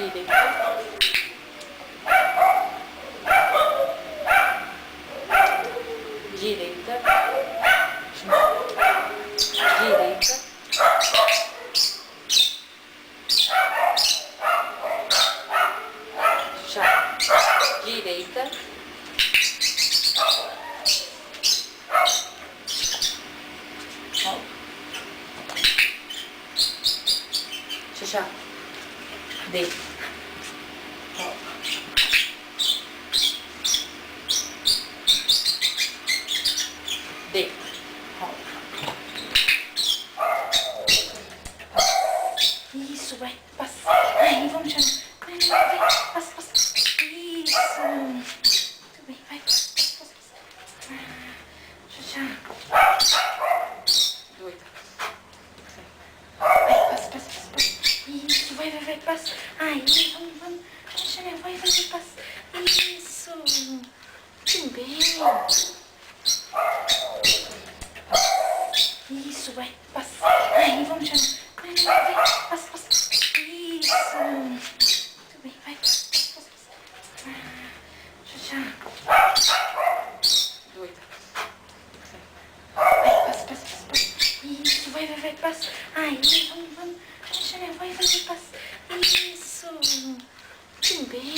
Direita. Direita. Direita. Chá. Direita. Chá. D. D. Isso, vai, passa. Aí, vamos chamar. Vai, passa, passa. Isso. Muito bem, vai, passa, passa. Já. Doida. Vai, passa, passa, passa. Isso, vai, passa. Aí, vamos. Vai, passa. Isso. Muito bem. Isso, vai, passa. Aí, vamos chamar. Vai, passa, passa. Isso. Muito bem, vai, passa, passa. Já. Doida. Vai, passa, passa, passa. Isso, vai, passa. Aí, vamos. Vai, passa. Isso. Muito bem.